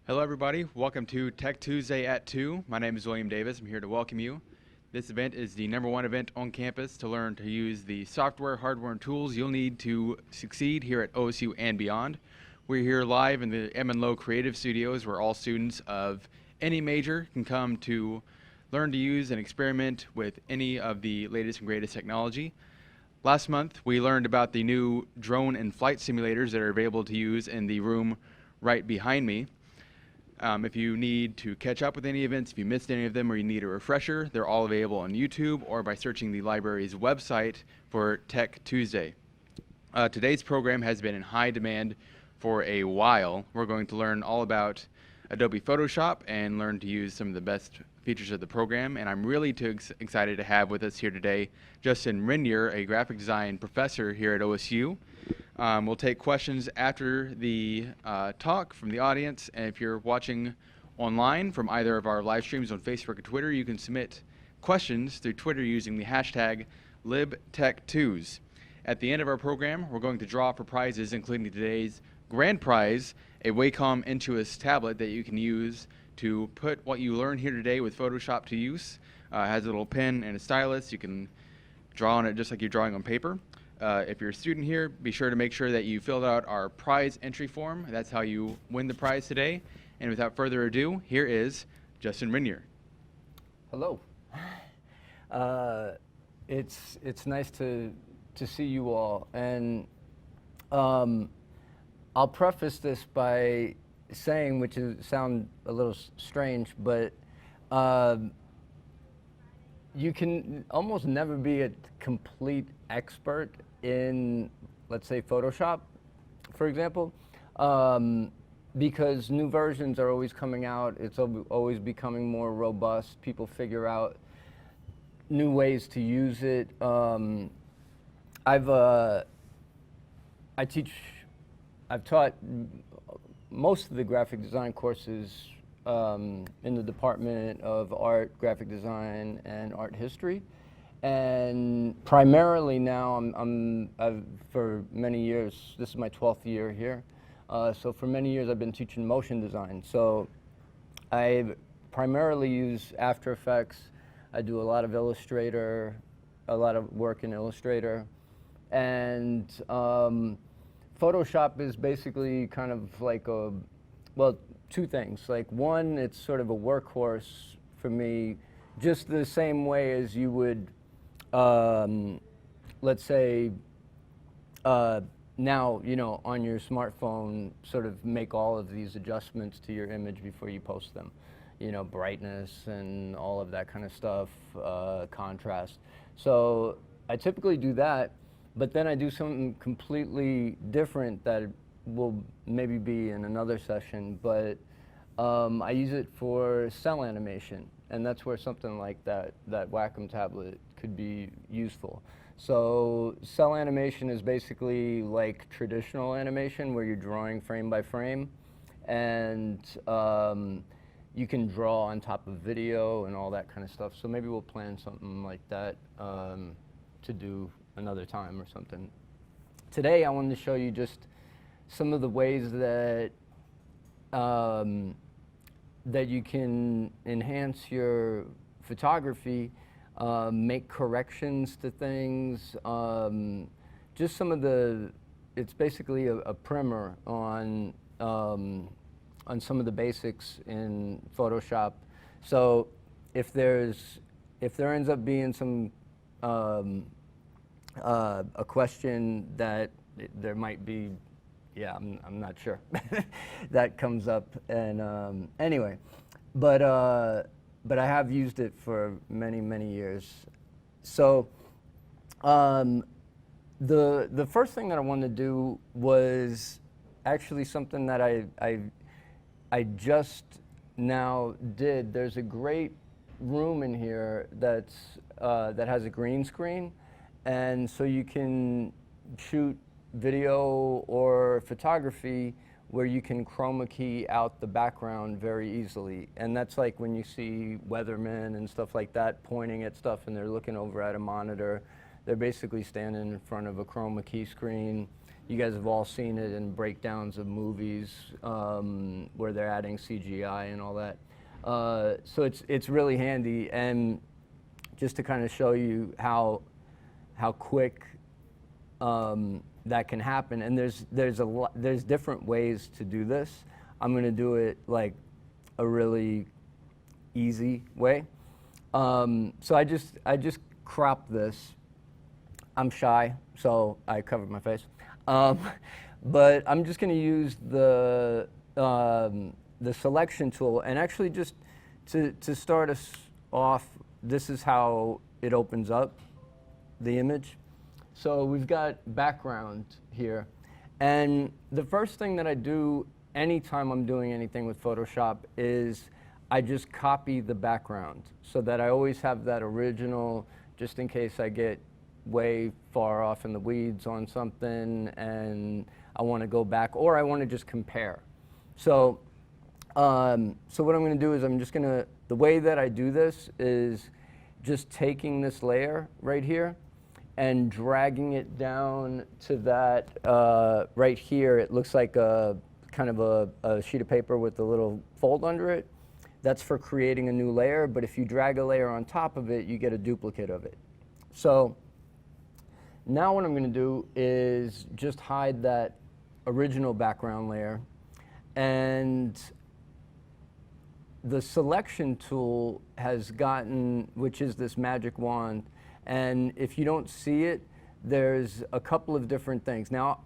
Hello everybody, welcome to Tech Tuesday at 2. My name is William Davis. I'm here to welcome you. This event is the #1 event on campus to learn to use the software, hardware, and tools you'll need to succeed here at OSU and beyond. We're here live in the M & Low Creative Studios where all students of any major can come to learn to use and experiment with any of the latest and greatest technology. Last month we learned about the new drone and flight simulators that are available to use in the room right behind me. If you need to catch up with any events, if you missed any of them or you need a refresher, they're all available on YouTube or by searching the library's website for Tech Tuesday. Today's program has been in high demand for a while. We're going to learn all about Adobe Photoshop and learn to use some of the best features of the program. And I'm really excited to have with us here today Justin Renier, a graphic design professor here at OSU. We'll take questions after the talk from the audience, and if you're watching online from either of our live streams on Facebook or Twitter, you can submit questions through Twitter using the hashtag LibTech2s. At the end of our program, we're going to draw for prizes, including today's grand prize, a Wacom Intuos tablet that you can use to put what you learn here today with Photoshop to use. It has a little pen and a stylus. You can draw on it just like you're drawing on paper. If you're a student here, be sure to make sure that you filled out our prize entry form. That's how you win the prize today. And without further ado, here is Justin Renier. Hello. It's nice to see you all, and I'll preface this by saying, which sound a little strange, but you can almost never be a complete expert in, let's say, Photoshop, for example, because new versions are always coming out. It's always becoming more robust. People figure out new ways to use it. I've taught most of the graphic design courses in the Department of Art, Graphic Design, and Art History. And primarily now, I've for many years, this is my 12th year here, so for many years I've been teaching motion design. So I primarily use After Effects. I do a lot of Illustrator, a lot of work in Illustrator. And Photoshop is basically kind of like well, two things. Like one, it's sort of a workhorse for me, just the same way as you would, let's say, now, you know, on your smartphone, sort of make all of these adjustments to your image before you post them. You know, brightness and all of that kind of stuff, contrast. So I typically do that, but then I do something completely different that will maybe be in another session, but I use it for cell animation, and that's where something like that Wacom tablet could be useful. So cell animation is basically like traditional animation where you're drawing frame by frame, and you can draw on top of video and all that kind of stuff. So maybe we'll plan something like that to do another time or something. Today I wanted to show you just some of the ways that that you can enhance your photography, make corrections to things, just some of the, it's basically a primer on some of the basics in Photoshop. So if there ends up being some a question that there might be, yeah, I'm not sure, that comes up, and anyway, but I have used it for many years. So the first thing that I wanted to do was actually something that I just now did. There's a great room in here that's that has a green screen, and so you can shoot video or photography where you can chroma key out the background very easily. And that's like when you see weathermen and stuff like that pointing at stuff and they're looking over at a monitor. They're basically standing in front of a chroma key screen. You guys have all seen it in breakdowns of movies where they're adding CGI and all that. So it's really handy, and just to kind of show you how quick that can happen. And there's different ways to do this. I'm going to do it like a really easy way. So I just cropped this. I'm shy, so I covered my face. But I'm just going to use the selection tool, and actually just to start us off, this is how it opens up the image. So we've got background here, and the first thing that I do anytime I'm doing anything with Photoshop is I just copy the background so that I always have that original, just in case I get way far off in the weeds on something and I want to go back, or I want to just compare. So, so what I'm going to do is I'm just going to, the way that I do this is just taking this layer right here and dragging it down to that right here. It looks like a kind of a sheet of paper with a little fold under it. That's for creating a new layer, but if you drag a layer on top of it, you get a duplicate of it. So now what I'm going to do is just hide that original background layer, and the selection tool has gotten, which is this magic wand, and if you don't see it, there's a couple of different things. Now,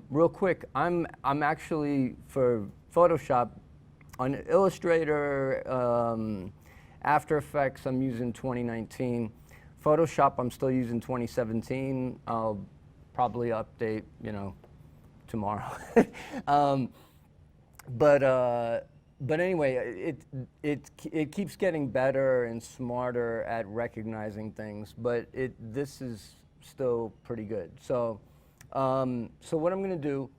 real quick, I'm actually, for Photoshop, on Illustrator, After Effects, I'm using 2019. Photoshop, I'm still using 2017. I'll probably update, you know, tomorrow. But anyway, it keeps getting better and smarter at recognizing things, but this is still pretty good. So, so what I'm going to do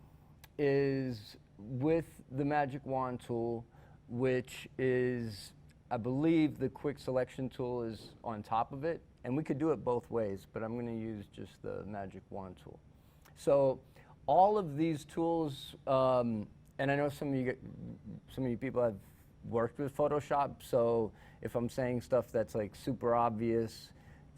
is, with the magic wand tool, which is, I believe the quick selection tool is on top of it, and we could do it both ways, but I'm going to use just the magic wand tool. So all of these tools, and I know some of you people have worked with Photoshop, so if I'm saying stuff that's like super obvious,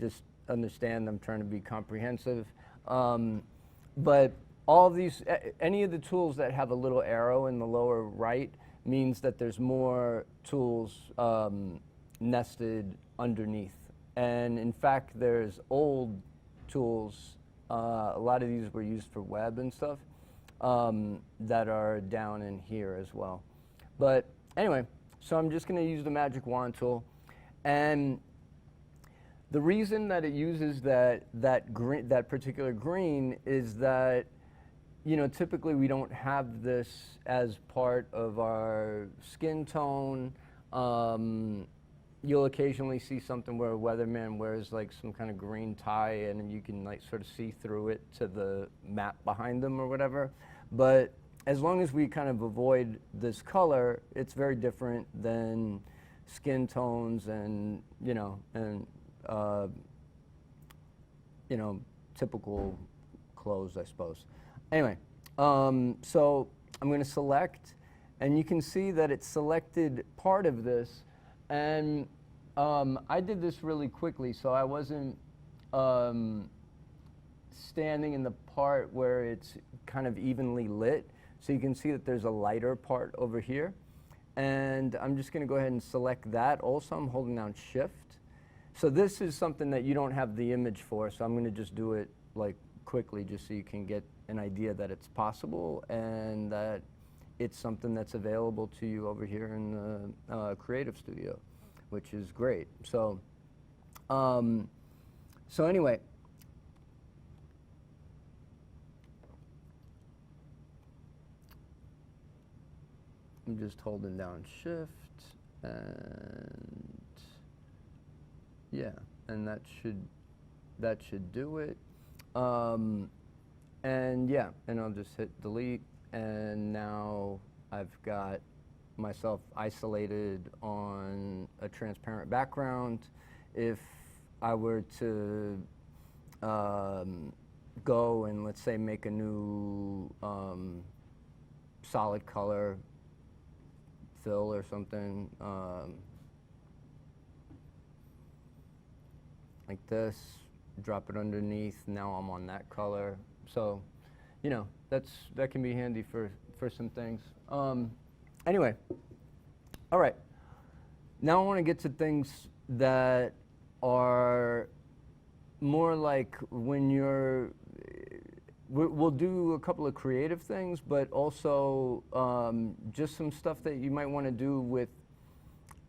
just understand I'm trying to be comprehensive. But all of these, any of the tools that have a little arrow in the lower right means that there's more tools nested underneath. And in fact, there's old tools, a lot of these were used for web and stuff, that are down in here as well. But anyway, so I'm just going to use the magic wand tool, and the reason that it uses that particular green is that, you know, typically we don't have this as part of our skin tone. You'll occasionally see something where a weatherman wears like some kind of green tie, and then you can like sort of see through it to the map behind them or whatever. But as long as we kind of avoid this color, it's very different than skin tones and, you know, typical clothes, I suppose. Anyway, so I'm going to select, and you can see that it selected part of this, and I did this really quickly, so I wasn't standing in the part where it's kind of evenly lit. So you can see that there's a lighter part over here, and I'm just going to go ahead and select that. Also, I'm holding down Shift. So this is something that you don't have the image for, so I'm going to just do it like quickly just so you can get an idea that it's possible and that it's something that's available to you over here in the Creative Studio, which is great. So, so anyway, I'm just holding down Shift, and yeah, and that should do it. And yeah, and I'll just hit delete, and now I've got myself isolated on a transparent background. If I were to go and let's say make a new solid color fill or something, like this, drop it underneath, now I'm on that color. So, you know, that can be handy for some things. Anyway, all right. Now I want to get to things that are more like when you're, we'll do a couple of creative things, but also just some stuff that you might want to do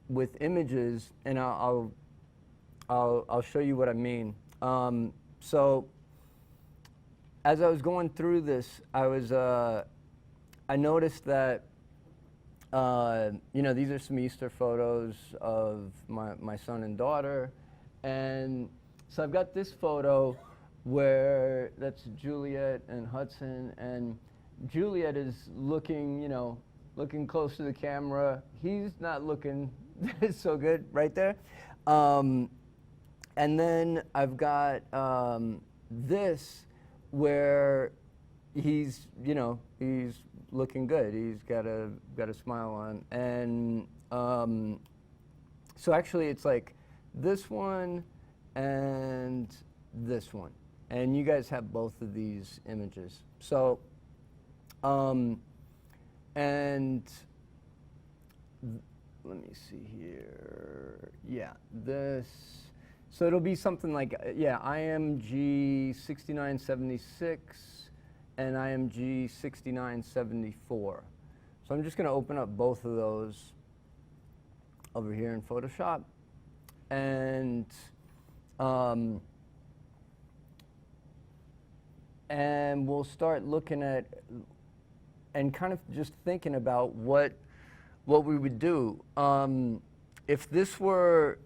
with images, and I'll show you what I mean. So as I was going through this, I noticed that you know, these are some Easter photos of my son and daughter, and so I've got this photo where that's Juliet and Hudson, and Juliet is looking, you know, looking close to the camera. He's not looking so good right there. And then I've got this where he's, you know, he's looking good. He's got a smile on, and so actually it's like this one and this one, and you guys have both of these images. So, and let me see here. Yeah, this. So it'll be something like, yeah, IMG 6976 and IMG 6974. So I'm just going to open up both of those over here in Photoshop, and we'll start looking at and kind of just thinking about what we would do. If this were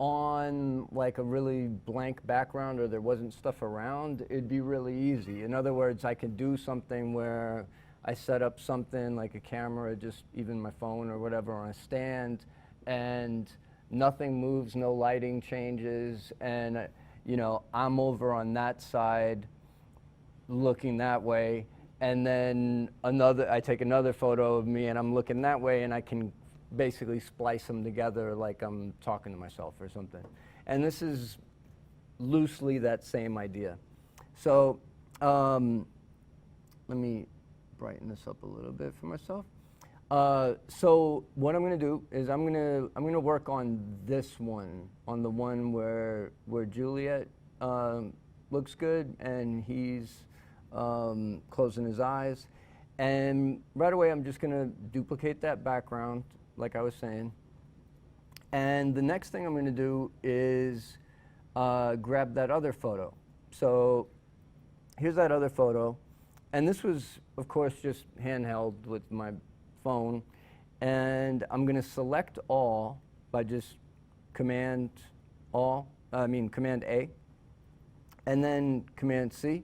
on like a really blank background or there wasn't stuff around, it'd be really easy. In other words, I could do something where I set up something like a camera, just even my phone or whatever, on a stand, and nothing moves, no lighting changes, and you know, I'm over on that side looking that way, and then I take another photo of me and I'm looking that way, and I can basically splice them together like I'm talking to myself or something. And this is loosely that same idea. So let me brighten this up a little bit for myself. So what I'm going to do is I'm going to work on this one, on the one where Juliet looks good and he's closing his eyes. And right away I'm just going to duplicate that background, like I was saying. And the next thing I'm going to do is grab that other photo. So here's that other photo. And this was, of course, just handheld with my phone. And I'm going to select all by just Command A, and then Command C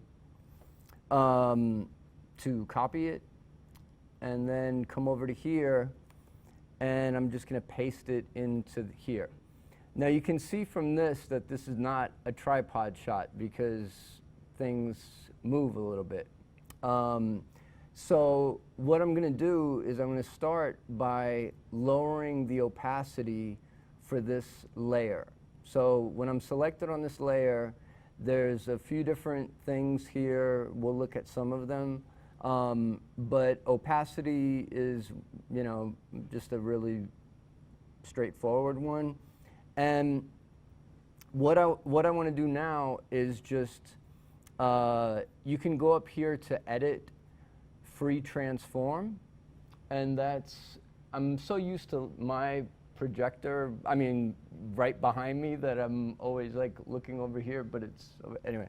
to copy it, and then come over to here, and I'm just going to paste it into here. Now you can see from this that this is not a tripod shot because things move a little bit. So what I'm going to do is I'm going to start by lowering the opacity for this layer. So when I'm selected on this layer, there's a few different things here. We'll look at some of them. But opacity is, you know, just a really straightforward one. And what I want to do now is just, you can go up here to edit free transform, and I'm so used to my projector, I mean, right behind me, that I'm always like looking over here, but it's, anyway.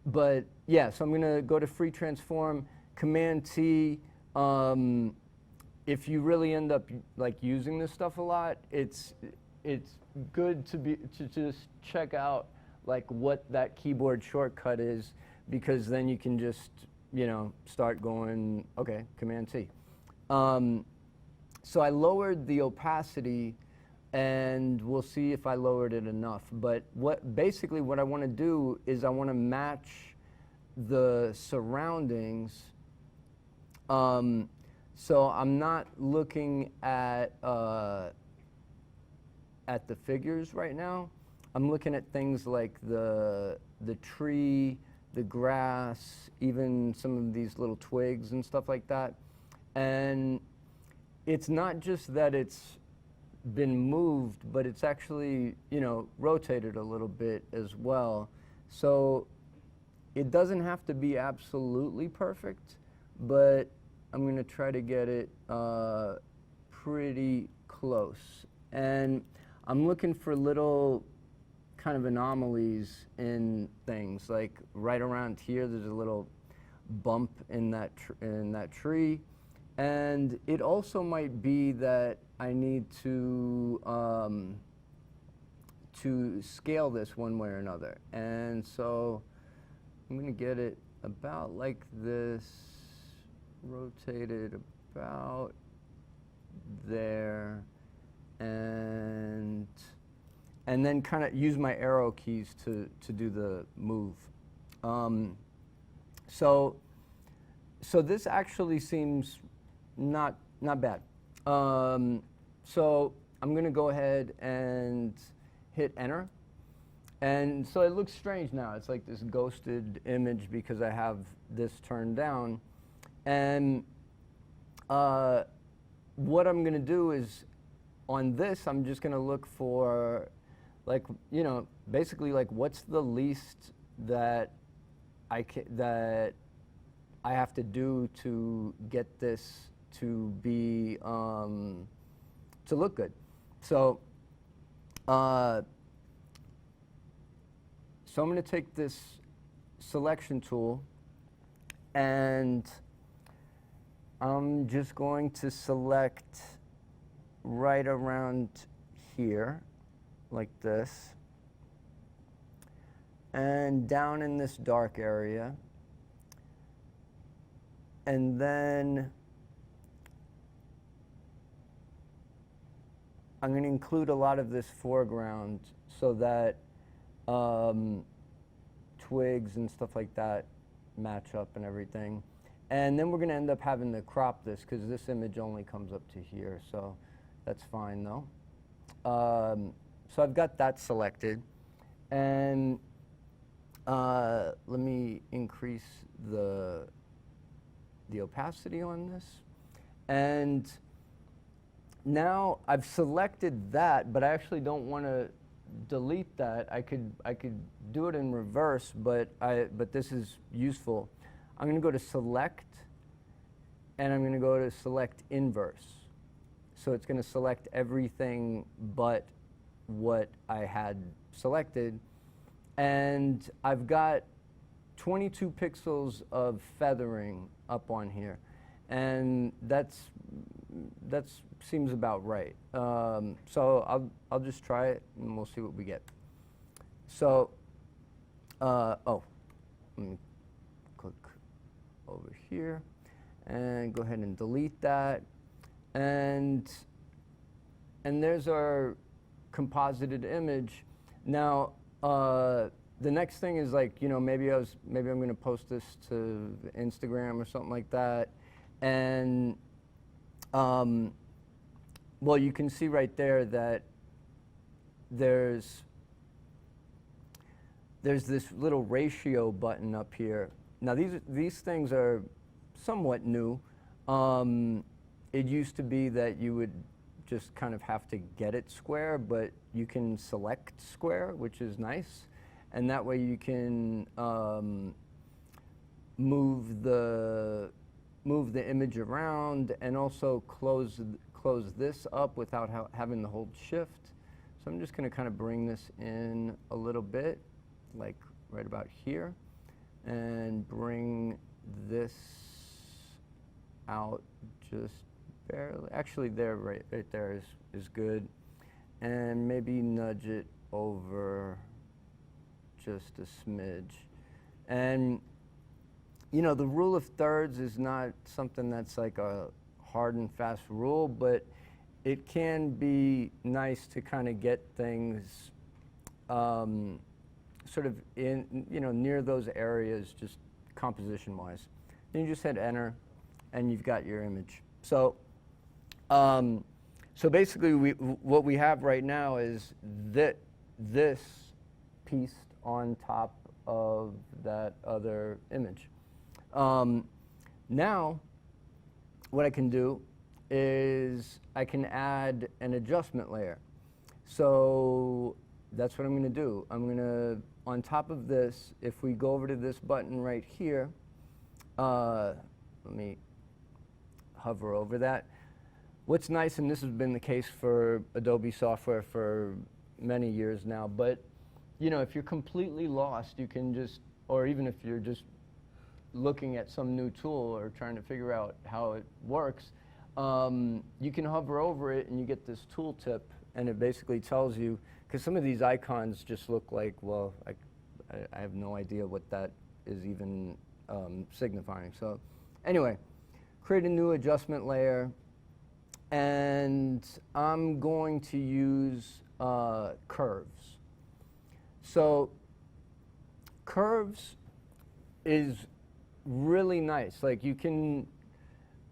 But yeah, so I'm going to go to free transform, Command T. If you really end up like using this stuff a lot, it's good to just check out like what that keyboard shortcut is, because then you can just, you know, start going, okay, Command T. So I lowered the opacity and we'll see if I lowered it enough. But basically what I want to do is I want to match the surroundings. So I'm not looking at the figures right now. I'm looking at things like the tree, the grass, even some of these little twigs and stuff like that. And it's not just that it's been moved, but it's actually, you know, rotated a little bit as well. So it doesn't have to be absolutely perfect, but I'm going to try to get it pretty close. And I'm looking for little kind of anomalies in things. Like right around here, there's a little bump in that tree. And it also might be that I need to scale this one way or another. And so I'm going to get it about like this, rotated about there, and then kind of use my arrow keys to do the move. So this actually seems not bad. So I'm going to go ahead and hit enter. And so it looks strange now. It's like this ghosted image because I have this turned down. And what I'm going to do is on this, I'm just going to look for, like, you know, basically like what's the least that I have to do to get this to be to look good. So I'm going to take this selection tool, and I'm just going to select right around here, like this, and down in this dark area. And then I'm going to include a lot of this foreground so that twigs and stuff like that match up and everything. And then we're going to end up having to crop this because this image only comes up to here, so that's fine though. So I've got that selected, and let me increase the opacity on this. And now I've selected that, but I actually don't want to delete that. I could do it in reverse, but this is useful. I'm going to go to select, and I'm going to go to select inverse. So it's going to select everything but what I had selected. And I've got 22 pixels of feathering up on here. And that seems about right. So I'll just try it, and we'll see what we get. So, let me click over here, and go ahead and delete that. And there's our composited image. Now, the next thing is, like, you know, maybe I'm going to post this to Instagram or something like that. And well, you can see right there that there's this little ratio button up here. Now these things are somewhat new. It used to be that you would just kind of have to get it square, but you can select square, which is nice. And that way you can move the image around, and also close this up without having to hold shift. So I'm just going to kind of bring this in a little bit, like right about here, and bring this out just barely. Actually, there, right there is good. And maybe nudge it over just a smidge. And you know, the rule of thirds is not something that's like a hard and fast rule, but it can be nice to kind of get things sort of in, near those areas, just composition-wise. Then you just hit enter, and you've got your image. So, so basically, what we have right now is this piece on top of that other image. Now, what I can do is I can add an adjustment layer. So that's what I'm going to do. I'm going to, on top of this, if we go over to this button right here, let me hover over that. What's nice, and this has been the case for Adobe software for many years now, but if you're completely lost, you can just, or even if you're just looking at some new tool or trying to figure out how it works, you can hover over it and you get this tooltip, and it basically tells you, because some of these icons just look like, well, I have no idea what that is even signifying. So anyway, create a new adjustment layer, and I'm going to use curves. So curves is really nice. Like you can,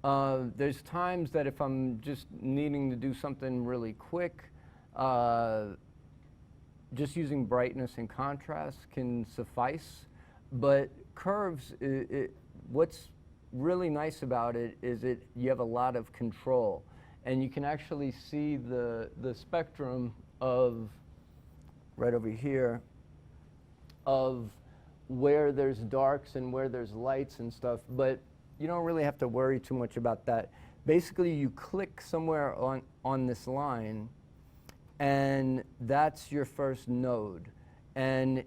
there's times that if I'm just needing to do something really quick, just using brightness and contrast can suffice. But curves, what's really nice about it is you have a lot of control. And you can actually see the spectrum of, right over here, of where there's darks and where there's lights and stuff, but you don't really have to worry too much about that. Basically, you click somewhere on this line, and that's your first node. And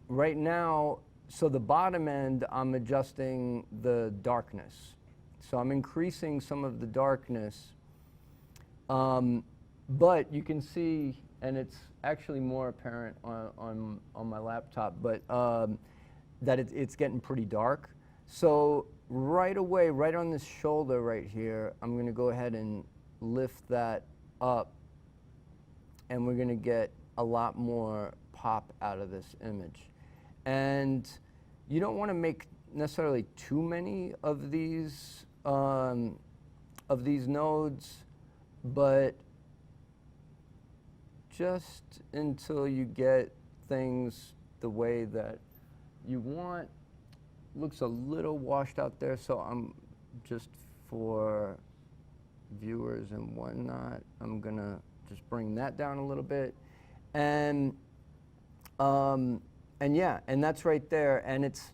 right now, so the bottom end, I'm adjusting the darkness. So I'm increasing some of the darkness, but you can see, and it's actually more apparent on my laptop, but that it's getting pretty dark. So right away, right on this shoulder right here, I'm going to go ahead and lift that up, and we're going to get a lot more pop out of this image. And you don't want to make necessarily too many of these nodes, but just until you get things the way that you want. Looks a little washed out there, so I'm just, for viewers and whatnot, I'm gonna just bring that down a little bit, and yeah, and that's right there. And it's,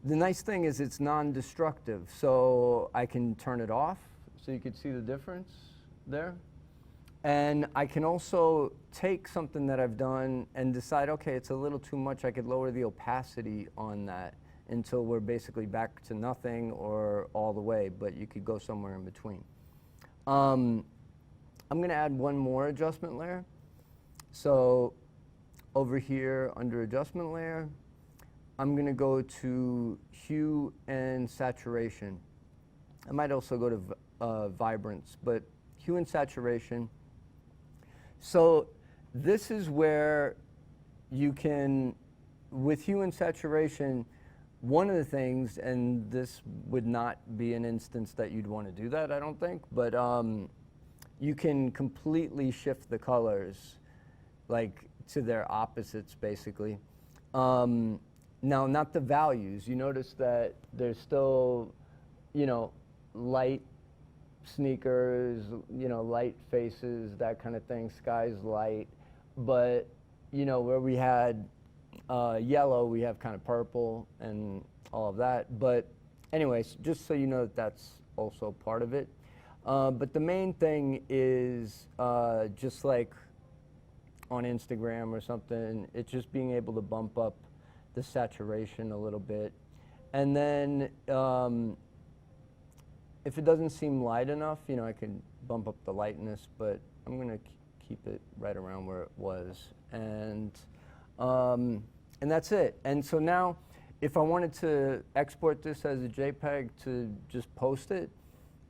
the nice thing is it's non-destructive, so I can turn it off, so you can see the difference there. And I can also take something that I've done and decide, okay, it's a little too much. I could lower the opacity on that until we're basically back to nothing or all the way, but you could go somewhere in between. I'm going to add one more adjustment layer. So over here under adjustment layer, I'm going to go to hue and saturation. I might also go to vibrance, but hue and saturation. So this is where you can, with hue and saturation, one of the things, and this would not be an instance that you'd want to do that, I don't think, but you can completely shift the colors, like to their opposites, basically. Now, not the values. You notice that there's still, light sneakers, light faces, that kind of thing, sky's light. But, where we had yellow, we have kind of purple and all of that. But anyways, just so you know that that's also part of it. But the main thing is just like on Instagram or something, it's just being able to bump up the saturation a little bit. And then if it doesn't seem light enough, I can bump up the lightness, but I'm going to keep it right around where it was. And that's it. And so now, if I wanted to export this as a JPEG to just post it,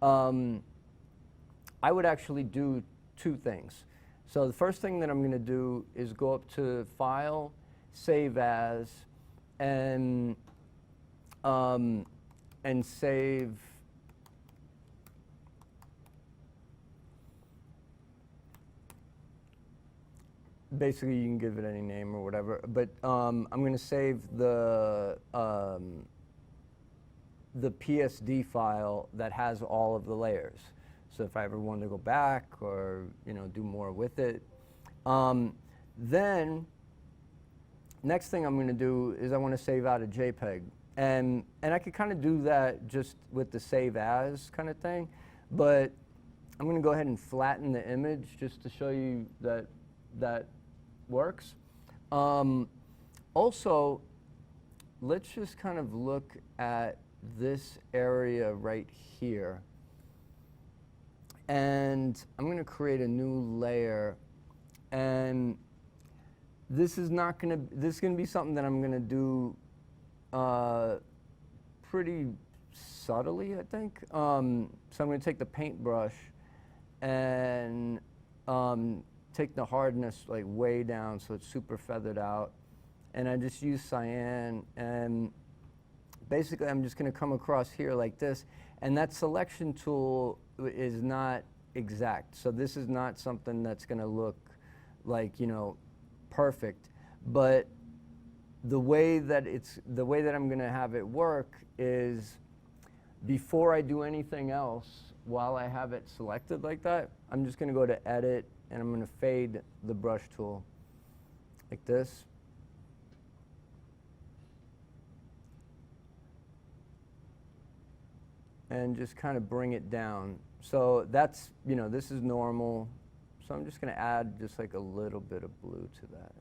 I I would actually do two things. So the first thing that I'm going to do is go up to File, Save As, and save basically you can give it any name or whatever, but I'm going to save the PSD file that has all of the layers. So if I ever want to go back or do more with it, then next thing I'm going to do is I want to save out a JPEG, and I could kind of do that just with the save as kind of thing, but I'm going to go ahead and flatten the image just to show you that that works. Also, let's just kind of look at this area right here. And I'm going to create a new layer, and this is going to be something that I'm going to do pretty subtly, I think. So I'm going to take the paintbrush and take the hardness like way down so it's super feathered out, and I just use cyan, and basically I'm just going to come across here like this, and that selection tool is not exact, so this is not something that's going to look like perfect, but the way that I'm going to have it work is before I do anything else, while I have it selected like that, I'm just going to go to Edit, and I'm going to fade the brush tool like this. And just kind of bring it down. So that's, this is normal. So I'm just going to add just like a little bit of blue to that.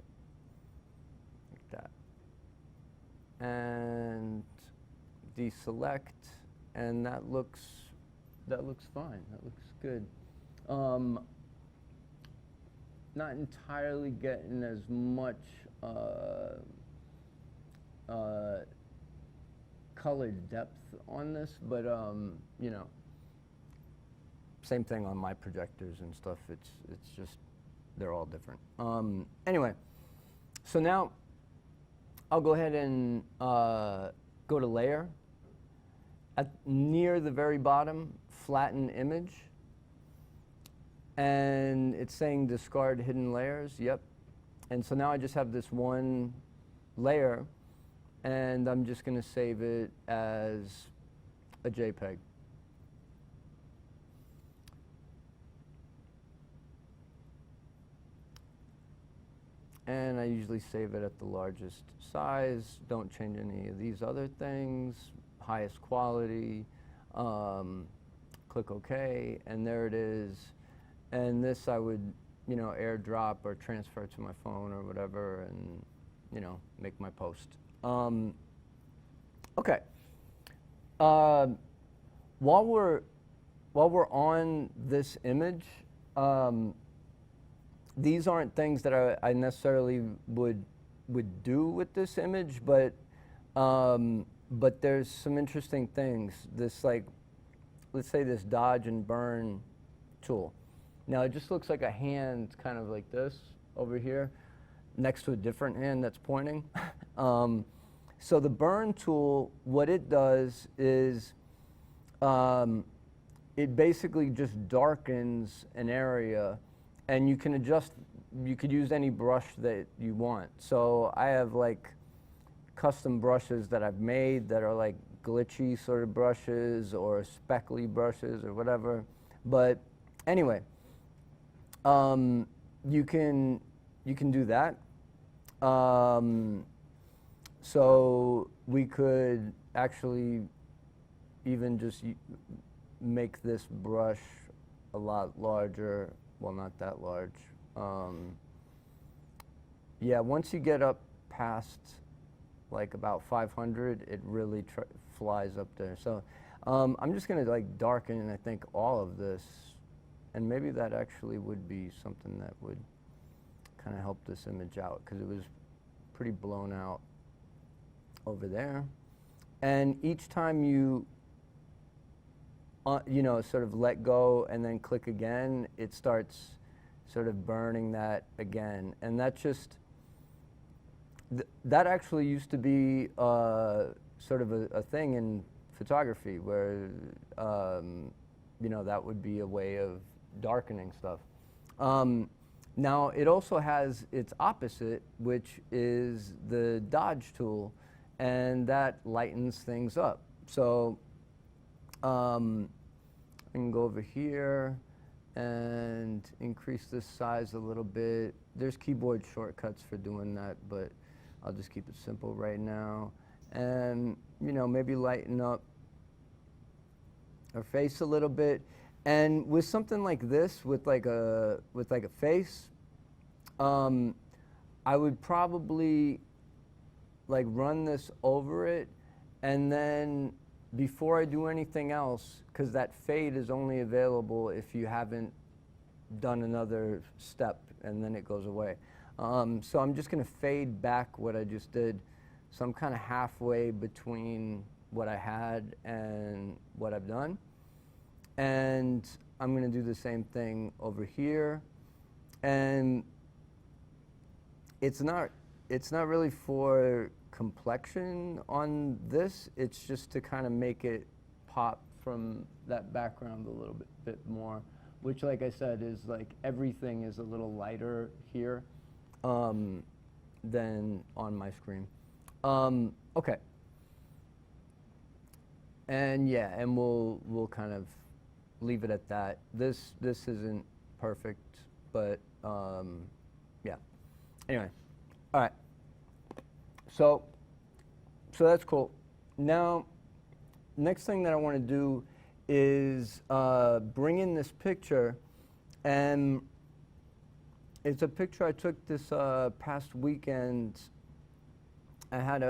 Like that. And deselect, and that looks fine. That looks good. Not entirely getting as much colored depth on this, but same thing on my projectors and stuff. It's just they're all different. Anyway, so now I'll go ahead and go to Layer. Near the very bottom, flatten image. And it's saying discard hidden layers, yep. And so now I just have this one layer, and I'm just going to save it as a JPEG. And I usually save it at the largest size, don't change any of these other things, highest quality, click OK, and there it is. And this I would, airdrop or transfer to my phone or whatever, and make my post. Okay. While we're on this image, these aren't things that I necessarily would do with this image, but there's some interesting things. This let's say this dodge and burn tool. Now it just looks like a hand kind of like this over here next to a different hand that's pointing. So the burn tool, what it does is it basically just darkens an area, and you can adjust, you could use any brush that you want. So I have like custom brushes that I've made that are like glitchy sort of brushes or speckly brushes or whatever. But anyway, you can do that. So we could actually even just make this brush a lot larger. Well, not that large. Yeah, once you get up past like about 500, it really flies up there. So I'm just gonna like darken, I think, all of this, and maybe that actually would be something that would kind of help this image out, because it was pretty blown out over there. And each time you you know, sort of let go and then click again, it starts sort of burning that again. And that just, that actually used to be sort of a thing in photography where, you know, that would be a way of darkening stuff. Now, it also has its opposite, which is the dodge tool, and that lightens things up. So I can go over here and increase this size a little bit. There's keyboard shortcuts for doing that, but I'll just keep it simple right now. And, you know, maybe lighten up our face a little bit. And with something like this, with like a face, I would probably like run this over it, and then before I do anything else, because that fade is only available if you haven't done another step, and then it goes away. So I'm just going to fade back what I just did. So I'm kind of halfway between what I had and what I've done. And I'm going to do the same thing over here. And it's not really for complexion on this. It's just to kind of make it pop from that background a little bit more, which, like I said, is like everything is a little lighter here than on my screen. Okay. And yeah, and we'll kind of leave it at that. This isn't perfect, but yeah. Anyway, all right. So that's cool. Now, next thing that I want to do is bring in this picture, and it's a picture I took this past weekend. I had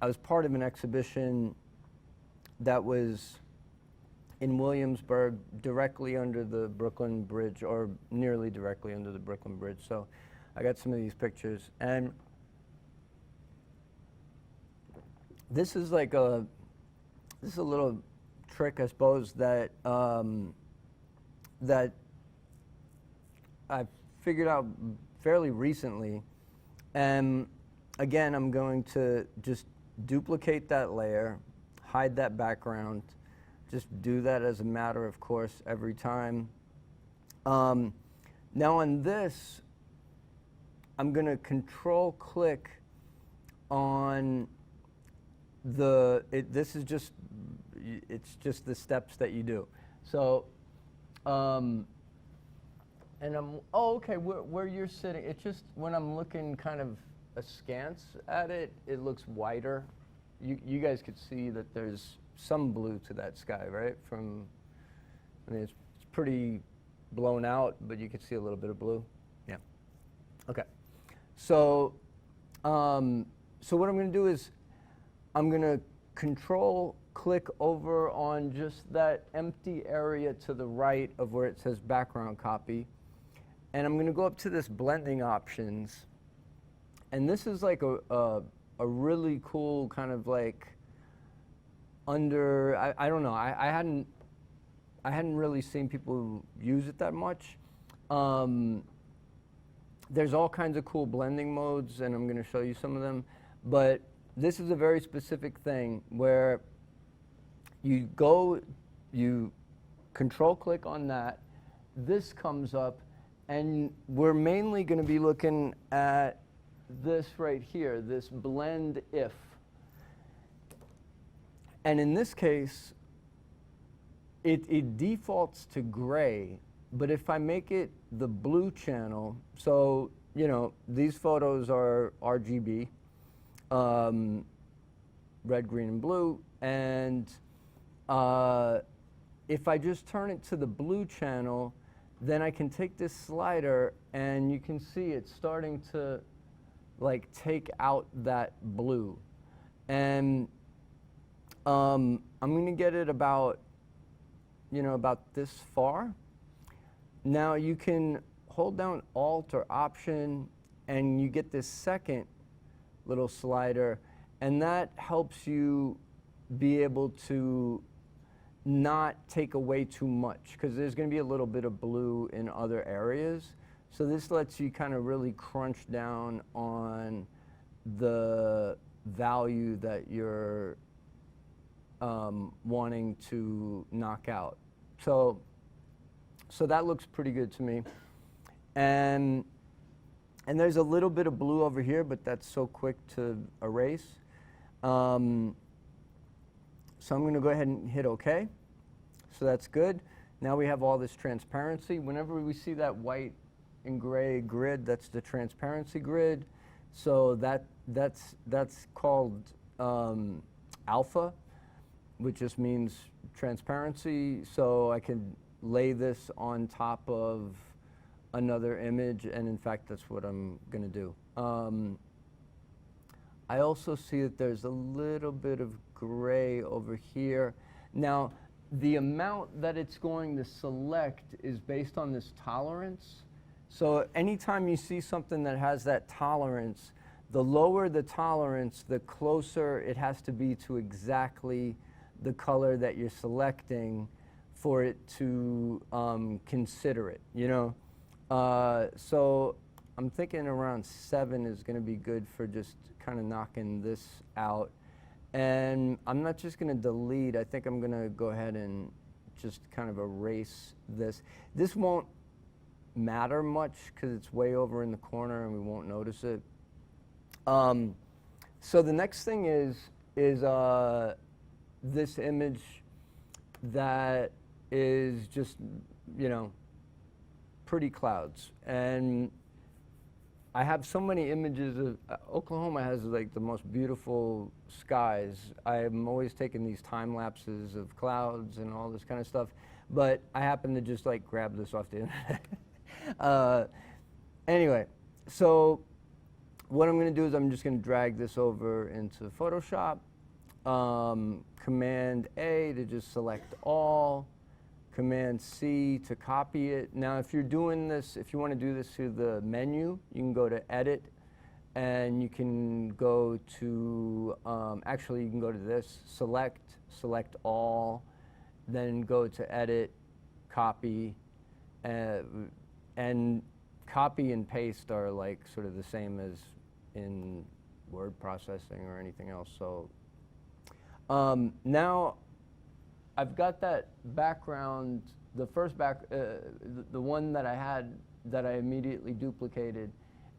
I was part of an exhibition that was in Williamsburg, directly under the Brooklyn Bridge, or nearly directly under the Brooklyn Bridge. So I got some of these pictures, and this is like a little trick, I suppose, that that I figured out fairly recently. And again, I'm going to just duplicate that layer, hide that background, just do that as a matter of course every time. Now on this, I'm going to control click on this is just, it's just the steps that you do. So, and okay, where you're sitting, it's just when I'm looking kind of askance at it, it looks wider. You guys could see that there's some blue to that sky, right? I mean, it's pretty blown out, but you can see a little bit of blue. Yeah. Okay. So, so what I'm going to do is I'm going to control click over on just that empty area to the right of where it says background copy. And I'm going to go up to this blending options. And this is like a really cool kind of like I don't know, I hadn't really seen people use it that much. There's all kinds of cool blending modes, and I'm going to show you some of them. But this is a very specific thing where you control click on that, this comes up, and we're mainly going to be looking at this right here, this blend if. And in this case, it defaults to gray, but if I make it the blue channel, so, you know, these photos are RGB, red, green, and blue, and if I just turn it to the blue channel, then I can take this slider, and you can see it's starting to like take out that blue. And I'm going to get it about, you know, about this far. Now you can hold down Alt or Option, and you get this second little slider, and that helps you be able to not take away too much, because there's going to be a little bit of blue in other areas. So this lets you kind of really crunch down on the value that you're wanting to knock out. So that looks pretty good to me. And there's a little bit of blue over here, but that's so quick to erase. So I'm going to go ahead and hit OK. So that's good. Now we have all this transparency. Whenever we see that white and gray grid, that's the transparency grid. So that's called alpha, which just means transparency. So I can lay this on top of another image, and in fact, that's what I'm going to do. I also see that there's a little bit of gray over here. Now, the amount that it's going to select is based on this tolerance. So anytime you see something that has that tolerance, the lower the tolerance, the closer it has to be to exactly the color that you're selecting for it to consider it, you know? So I'm thinking around 7 is going to be good for just kind of knocking this out. And I'm not just going to delete. I think I'm going to go ahead and just kind of erase this. This won't matter much because it's way over in the corner and we won't notice it. So the next thing is this image that is just, you know, pretty clouds. And I have so many images of Oklahoma has like the most beautiful skies. I'm always taking these time lapses of clouds and all this kind of stuff, but I happen to just like grab this off the internet. Anyway, so what I'm going to do is I'm just going to drag this over into Photoshop. Command A to just select all. Command C to copy it. Now, if you're doing this, if you want to do this through the menu, you can go to Edit, and you can go to, actually, you can go to this, select all, then go to Edit, Copy, and copy and paste are like sort of the same as in word processing or anything else. So now, I've got that background, the first the one that I had that I immediately duplicated,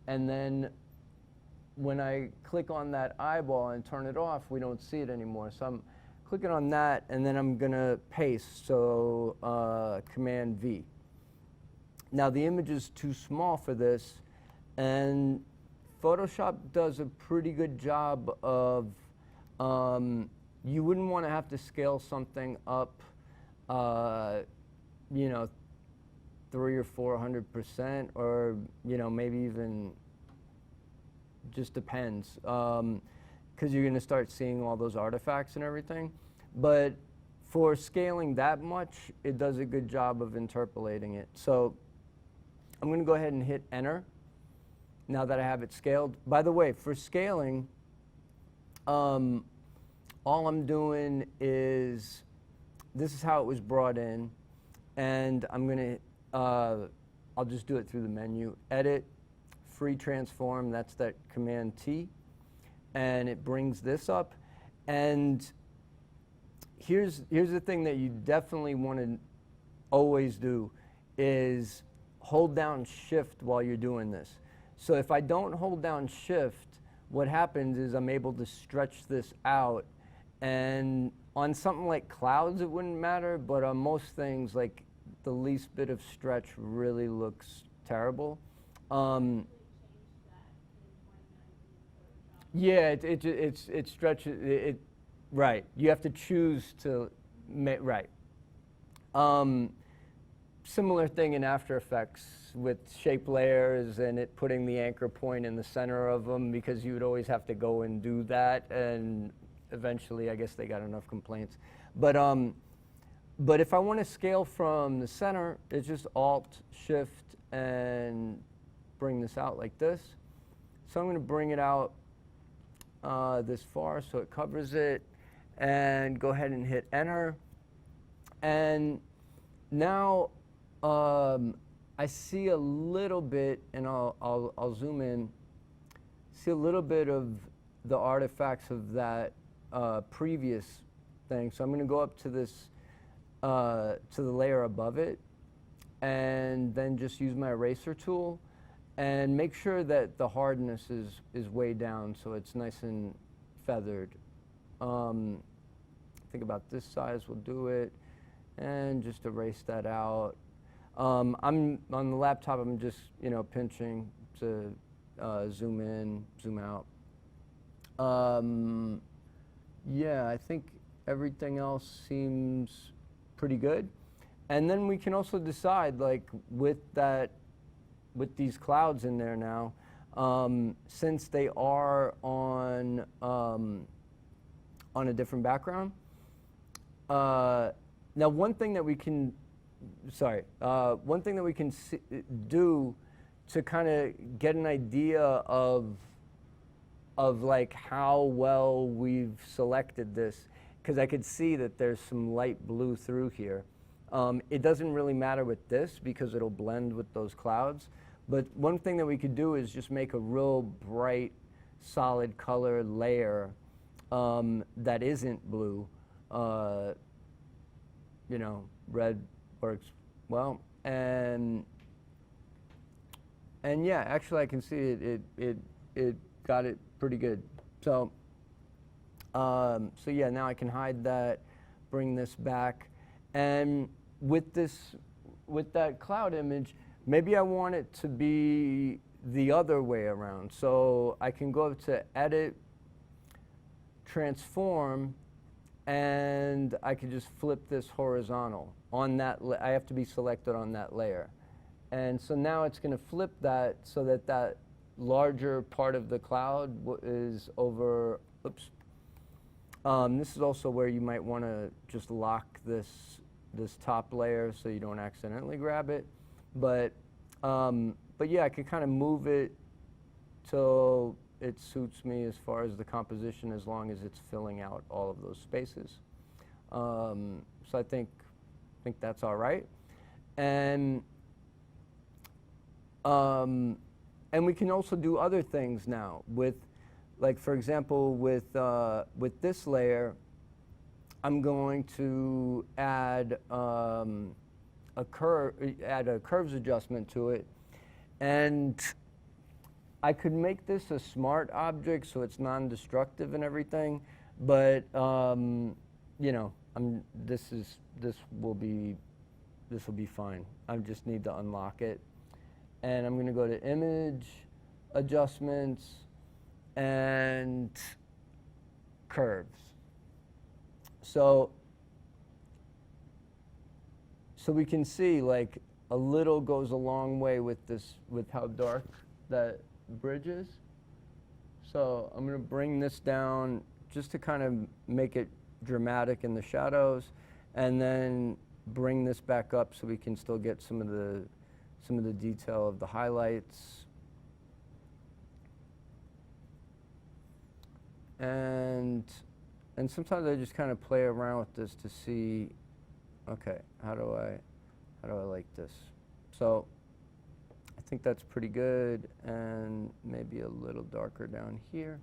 and then when I click on that eyeball and turn it off, we don't see it anymore. So I'm clicking on that, and then I'm going to paste, so Command V. Now the image is too small for this, and Photoshop does a pretty good job of you wouldn't want to have to scale something up, you know, 300 or 400%, or you know, maybe even just depends, because you're going to start seeing all those artifacts and everything. But for scaling that much, it does a good job of interpolating it. So I'm going to go ahead and hit Enter now that I have it scaled. By the way, for scaling, all I'm doing is, this is how it was brought in, and I'm going to, I'll just do it through the menu. Edit, Free Transform, that's that Command T, and it brings this up. And here's the thing that you definitely want to always do is hold down Shift while you're doing this. So if I don't hold down Shift, what happens is I'm able to stretch this out. And on something like clouds, it wouldn't matter, but on most things, like the least bit of stretch really looks terrible. Yeah, it stretches it. Right, you have to choose to right. Similar thing in After Effects with shape layers and it putting the anchor point in the center of them, because you would always have to go and do that, and eventually I guess they got enough complaints. But if I want to scale from the center, it's just Alt Shift and bring this out like this. So I'm going to bring it out this far so it covers it, and go ahead and hit enter. And now I see a little bit, and I'll zoom in, see a little bit of the artifacts of that previous thing. So I'm going to go up to this, to the layer above it, and then just use my eraser tool and make sure that the hardness is way down so it's nice and feathered. Think about this size will do it, and just erase that out. I'm on the laptop, I'm just pinching to zoom in, zoom out. Yeah, I think everything else seems pretty good. And then we can also decide, like, with these clouds in there now, since they are on a different background. Now, one thing that we can, do to kind of get an idea of like how well we've selected this, because I could see that there's some light blue through here. It doesn't really matter with this because it'll blend with those clouds. But one thing that we could do is just make a real bright, solid color layer that isn't blue. Red works well. And yeah, actually I can see it got it pretty good. So yeah, now I can hide that, bring this back, and with that cloud image, maybe I want it to be the other way around. So I can go up to Edit, Transform, and I could just flip this horizontal on that. I have to be selected on that layer, and so now it's going to flip that so that that larger part of the cloud is over. Oops. This is also where you might want to just lock this top layer so you don't accidentally grab it. But yeah, I can kind of move it till it suits me as far as the composition, as long as it's filling out all of those spaces. So I think that's all right. And we can also do other things now with, like, for example, with this layer, I'm going to add a curves adjustment to it, and I could make this a smart object so it's non-destructive and everything, but this will be fine. I just need to unlock it, and I'm going to go to Image, Adjustments, and Curves. So we can see, like, a little goes a long way with this, with how dark that bridge is. So I'm going to bring this down just to kind of make it dramatic in the shadows, and then bring this back up so we can still get some of the detail of the highlights. And sometimes I just kind of play around with this to see, okay, how do I like this? So I think that's pretty good, and maybe a little darker down here.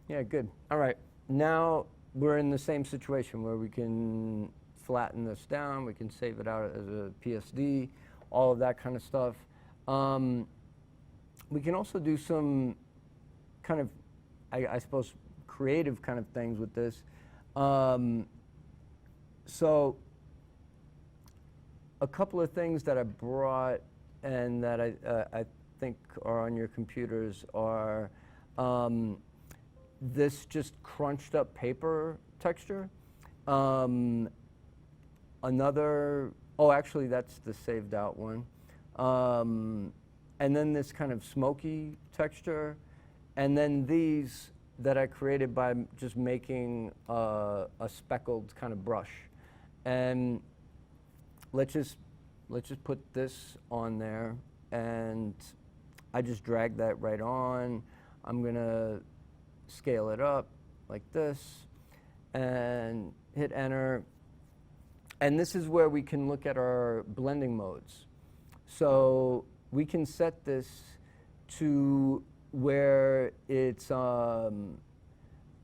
Yeah, good. All right, now we're in the same situation where we can flatten this down, we can save it out as a PSD, all of that kind of stuff. We can also do some kind of, I suppose, creative kind of things with this. So a couple of things that I brought and that I think are on your computers are this just crunched up paper texture. Actually that's the saved out one. And then this kind of smoky texture. And then these that I created by just making a speckled kind of brush. And let's just put this on there, and I just drag that right on. I'm gonna scale it up like this and hit enter. And this is where we can look at our blending modes. So we can set this to where it's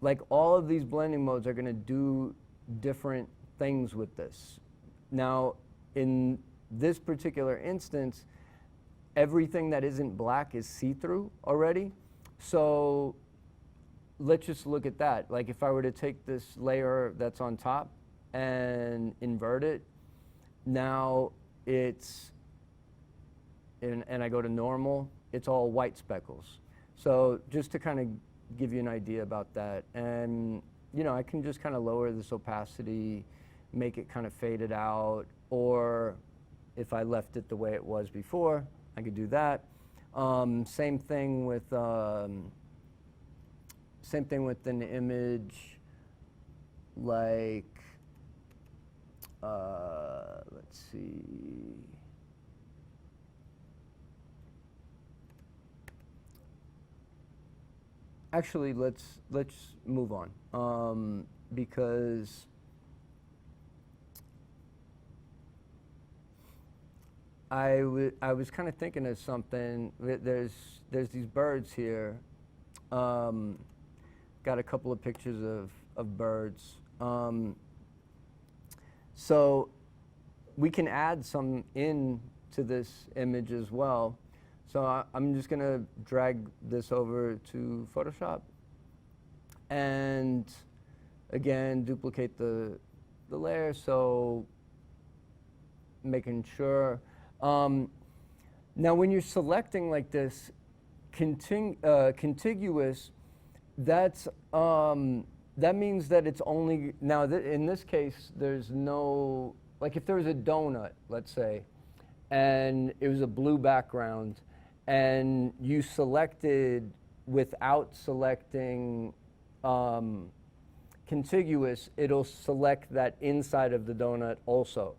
like all of these blending modes are going to do different things with this. Now, in this particular instance, everything that isn't black is see-through already. So let's just look at that. Like if I were to take this layer that's on top and invert it, now it's, and I go to normal, it's all white speckles. So just to kind of give you an idea about that. And you know, I can just kind of lower this opacity, make it kind of faded out, or if I left it the way it was before, I could do that. Same thing with an image like, let's see. Actually, let's move on because I was kind of thinking of something. There's these birds here. Got a couple of pictures of birds. So we can add some in to this image as well. So I'm just going to drag this over to Photoshop. And again, duplicate the layer, so making sure. Now when you're selecting like this, contiguous, that means that it's only, now in this case, there's no, like if there was a donut, let's say, and it was a blue background, and you selected without selecting contiguous, it'll select that inside of the donut also.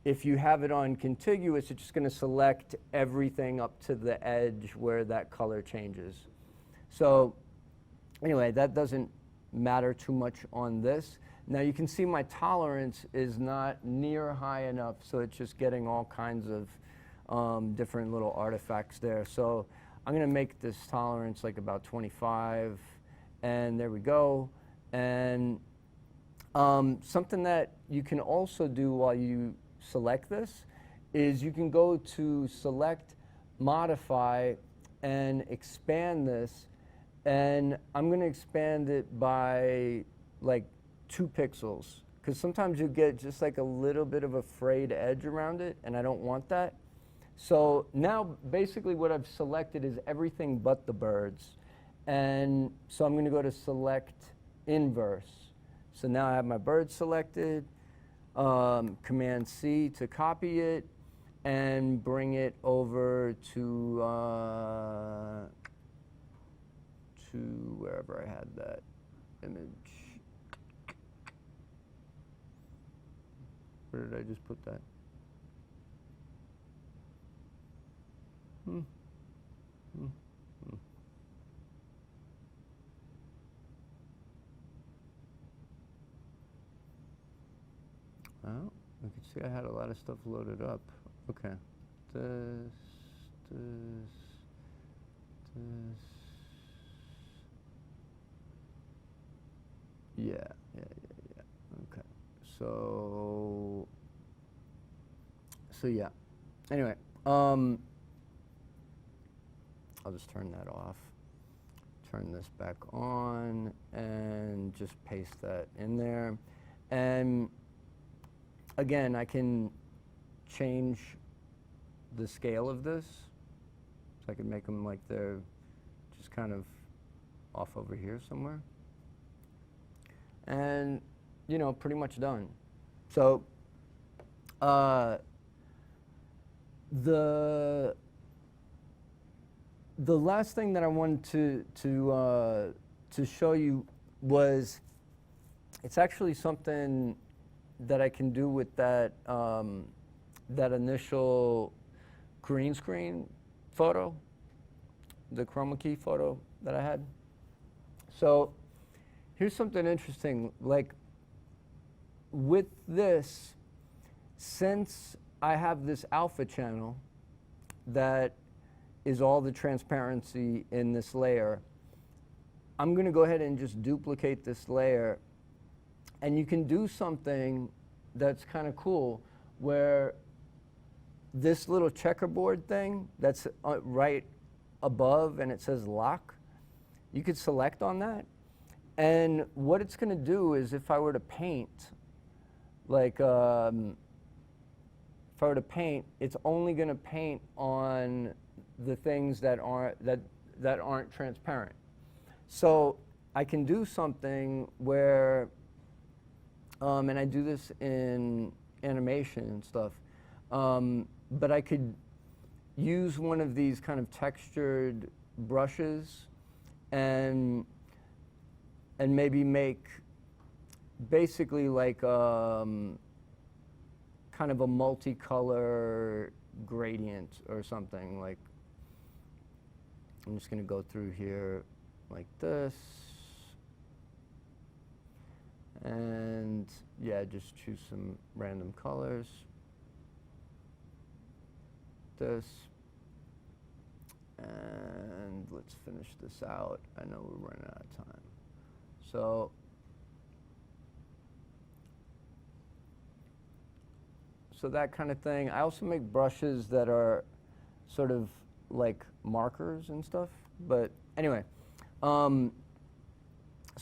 If you have it on contiguous, it's just going to select everything up to the edge where that color changes. So anyway, that doesn't matter too much on this. Now you can see my tolerance is not near high enough, so it's just getting all kinds of different little artifacts there. So I'm going to make this tolerance like about 25, and there we go. And something that you can also do while you select this is you can go to select, modify, and expand this. And I'm going to expand it by like 2 pixels, because sometimes you get just like a little bit of a frayed edge around it, and I don't want that. So now basically what I've selected is everything but the birds. And so I'm going to go to select inverse. So now I have my bird selected, Command C to copy it and bring it over to wherever I had that image. Where did I just put that? Well, I can see I had a lot of stuff loaded up. Okay. This. Yeah. Okay. So yeah. Anyway, I'll just turn that off. Turn this back on and just paste that in there. And again, I can change the scale of this. So I can make them like they're just kind of off over here somewhere. And, you know, pretty much done. So the last thing that I wanted to show you was, it's actually something that I can do with that that initial green screen photo, the chroma key photo that I had. So here's something interesting. Like with this, since I have this alpha channel that is all the transparency in this layer, I'm going to go ahead and just duplicate this layer. And you can do something that's kind of cool where this little checkerboard thing that's right above and it says lock, you could select on that. And what it's going to do is if I were to paint, like if I were to paint, it's only going to paint on the things that aren't transparent. So I can do something where, and I do this in animation and stuff, but I could use one of these kind of textured brushes and maybe make basically like kind of a multicolor gradient or something. Like I'm just going to go through here like this, and yeah, just choose some random colors. This, and let's finish this out. I know we're running out of time. So that kind of thing. I also make brushes that are sort of like markers and stuff. But anyway, so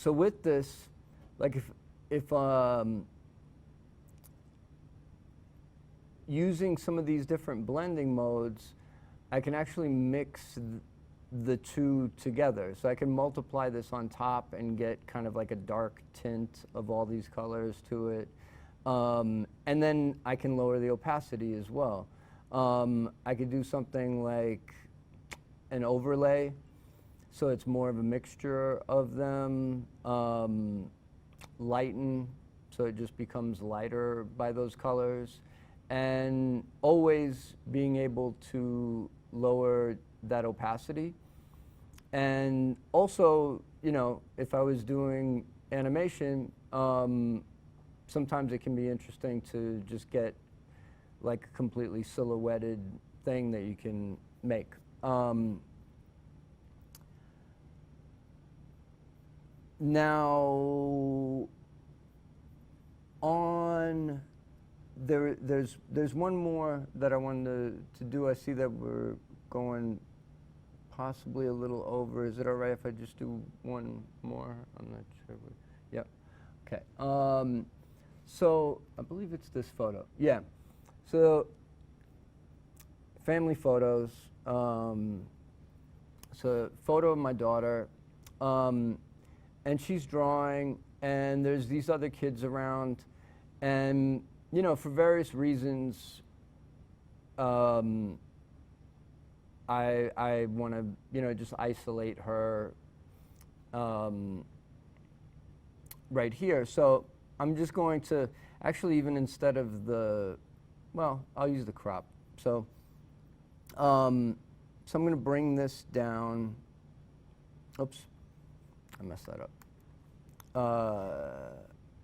with this, like if using some of these different blending modes, I can actually mix the two together. So I can multiply this on top and get kind of like a dark tint of all these colors to it. And then I can lower the opacity as well. I could do something like an overlay, so it's more of a mixture of them. Lighten, so it just becomes lighter by those colors. And always being able to lower that opacity. And also, you know, if I was doing animation, sometimes it can be interesting to just get like a completely silhouetted thing that you can make. Now, on there's one more that I wanted to do. I see that we're going possibly a little over. Is it all right if I just do one more? I'm not sure. Yep. Okay. So I believe it's this photo. Yeah. So family photos. So photo of my daughter, and she's drawing, and there's these other kids around, and you know, for various reasons, I want to, you know, just isolate her right here. So I'm just going to, actually even instead of the, well, I'll use the crop. So, so I'm going to bring this down. Oops, I messed that up.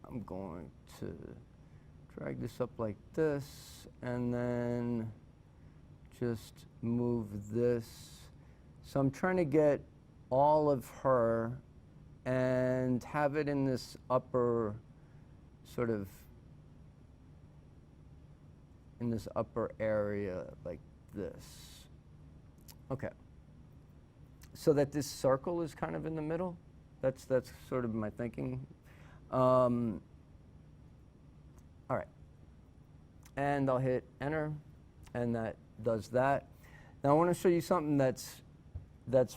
I'm going to drag this up like this, and then just move this. So I'm trying to get all of her and have it in this upper sort of, in this upper area like this. Okay. So that this circle is kind of in the middle. That's sort of my thinking. All right. And I'll hit enter, and that does that. Now I want to show you something that's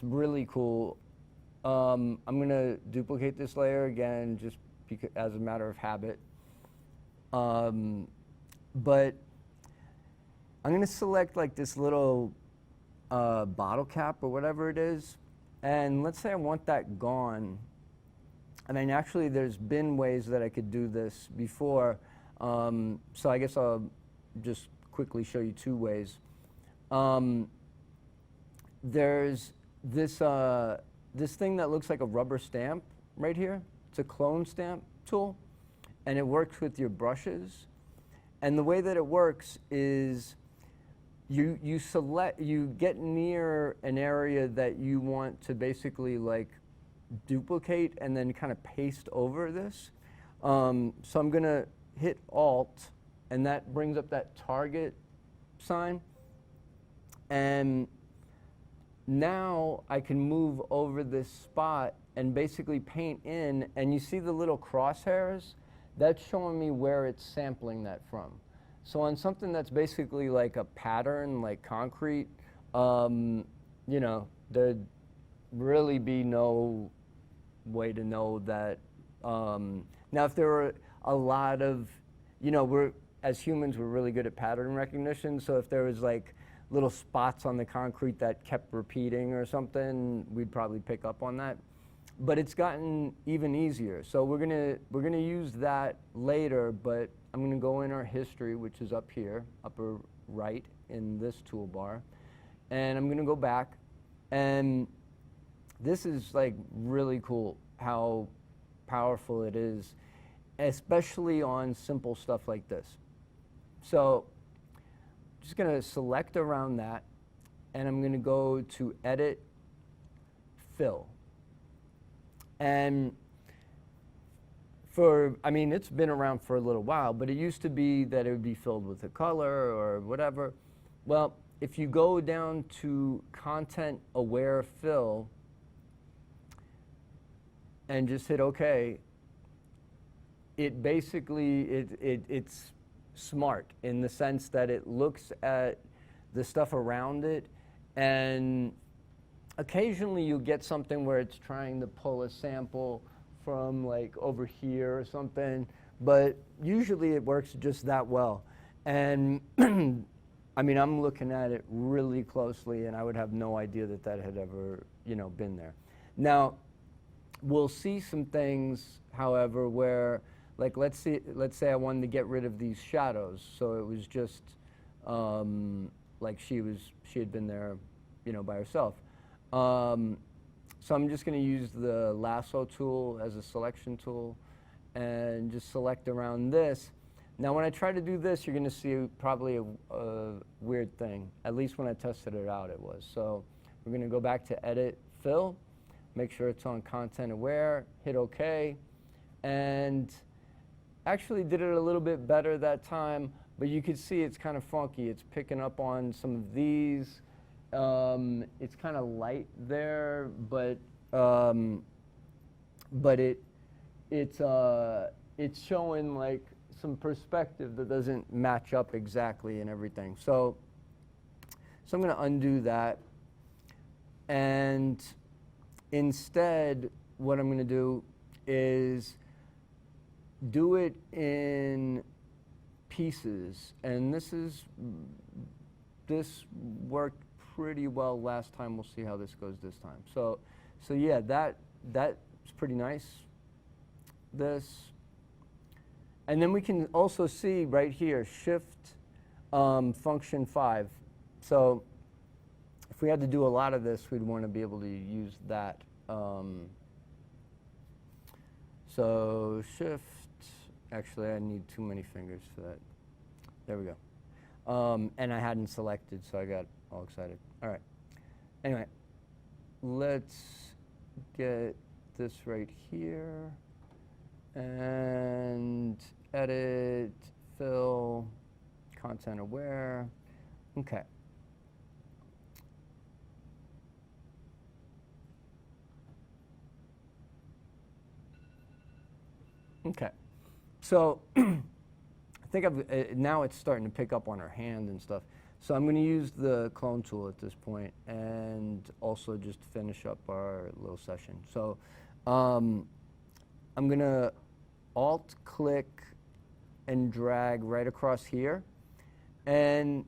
really cool. I'm going to duplicate this layer again, just because, as a matter of habit. But I'm going to select like this little bottle cap or whatever it is, and let's say I want that gone. I mean, actually, there's been ways that I could do this before. So I guess I'll just quickly show you two ways. There's this this thing that looks like a rubber stamp right here. It's a clone stamp tool, and it works with your brushes. And the way that it works is you get near an area that you want to basically like duplicate and then kind of paste over this. So I'm going to hit Alt, and that brings up that target sign. And now I can move over this spot and basically paint in, and you see the little crosshairs? That's showing me where it's sampling that from. So on something that's basically like a pattern, like concrete, you know, there'd really be no way to know that. Now, if there were a lot of, you know, as humans, we're really good at pattern recognition. So if there was like little spots on the concrete that kept repeating or something, we'd probably pick up on that. But it's gotten even easier. So we're gonna use that later, but I'm gonna go in our history, which is up here, upper right in this toolbar. And I'm gonna go back, and this is like really cool how powerful it is, especially on simple stuff like this. So I'm just gonna select around that, and I'm gonna go to Edit, Fill. And I mean, it's been around for a little while, but it used to be that it would be filled with a color or whatever. Well, if you go down to Content Aware Fill and just hit OK, it basically, it's smart in the sense that it looks at the stuff around it, and occasionally you get something where it's trying to pull a sample from like over here or something, but usually it works just that well. And I mean, I'm looking at it really closely, and I would have no idea that that had ever, you know, been there. Now, we'll see some things, however, where, like, let's say I wanted to get rid of these shadows, so it was just like she had been there, you know, by herself. So I'm just going to use the lasso tool as a selection tool and just select around this. Now when I try to do this, you're going to see probably a weird thing. At least when I tested it out, it was. So we're going to go back to Edit, Fill, make sure it's on Content Aware, hit OK, and actually did it a little bit better that time, but you can see it's kind of funky. It's picking up on some of these. It's kind of light there, but it's showing like some perspective that doesn't match up exactly and everything. So I'm going to undo that, and instead what I'm going to do is do it in pieces, and this worked pretty well last time. We'll see how this goes this time. So yeah, that's pretty nice. This, and then we can also see right here, Shift function 5. So if we had to do a lot of this, we'd want to be able to use that. So Shift. Actually, I need too many fingers for that. There we go. And I hadn't selected, so I got all excited. All right. Anyway, let's get this right here. And Edit, Fill, Content Aware. OK. OK. So I think now it's starting to pick up on her hand and stuff. So I'm going to use the clone tool at this point and also just finish up our little session. So I'm going to Alt-click and drag right across here. And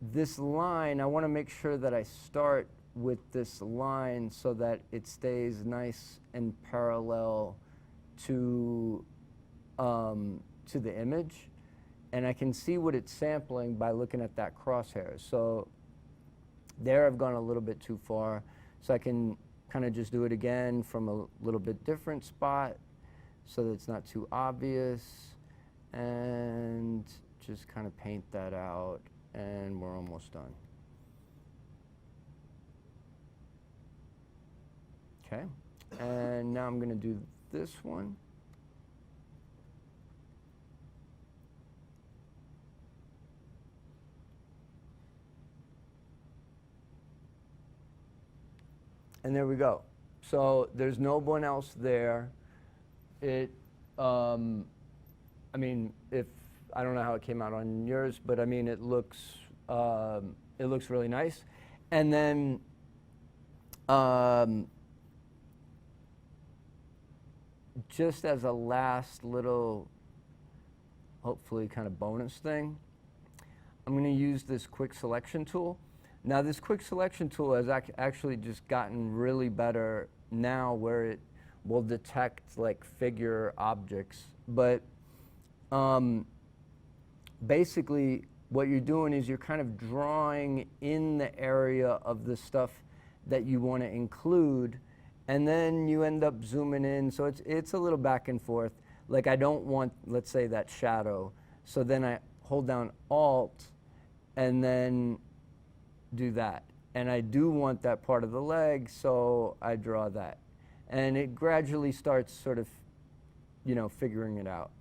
this line, I want to make sure that I start with this line so that it stays nice and parallel to the image, and I can see what it's sampling by looking at that crosshair. So there I've gone a little bit too far, so I can kind of just do it again from a little bit different spot so that it's not too obvious, and just kind of paint that out, and we're almost done. Okay, and now I'm going to do this one. And there we go. So there's no one else there. It, I mean, I don't know how it came out on yours, but I mean, it looks really nice. And then, just as a last little, hopefully kind of bonus thing, I'm going to use this quick selection tool. Now this quick selection tool has actually just gotten really better now, where it will detect like figure objects. But basically what you're doing is you're kind of drawing in the area of the stuff that you want to include, and then you end up zooming in. So it's a little back and forth. Like I don't want, let's say, that shadow. So then I hold down Alt and then do that. And I do want that part of the leg, so I draw that. And it gradually starts sort of, you know, figuring it out.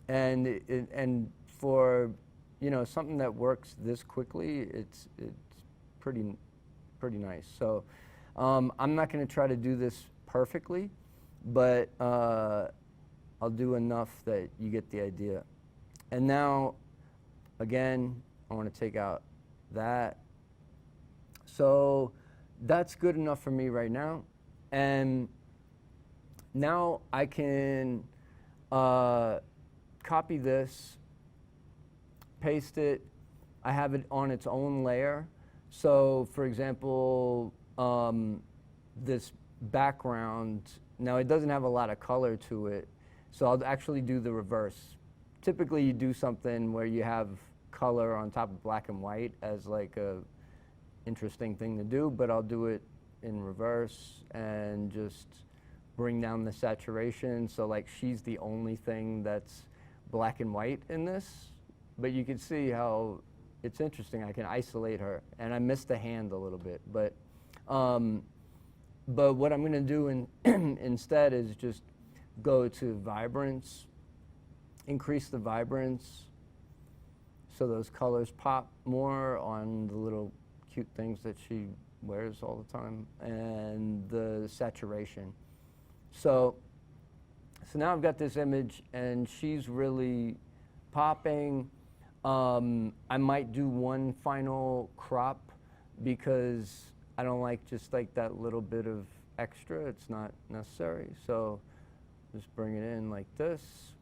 And for, you know, something that works this quickly, it's pretty nice. So I'm not going to try to do this perfectly, but I'll do enough that you get the idea. And now, again, I want to take out that. So that's good enough for me right now. And now I can copy this, paste it. I have it on its own layer. So for example, this background, now it doesn't have a lot of color to it, so I'll actually do the reverse. Typically you do something where you have color on top of black and white as like a interesting thing to do, but I'll do it in reverse and just bring down the saturation, so like she's the only thing that's black and white in this. But you can see how it's interesting. I can isolate her, and I missed the hand a little bit, but what I'm going to do instead is just go to vibrance, increase the vibrance, so those colors pop more on the little cute things that she wears all the time, and the saturation. So now I've got this image, and she's really popping. I might do one final crop because I don't like just like that little bit of extra. It's not necessary. So just bring it in like this.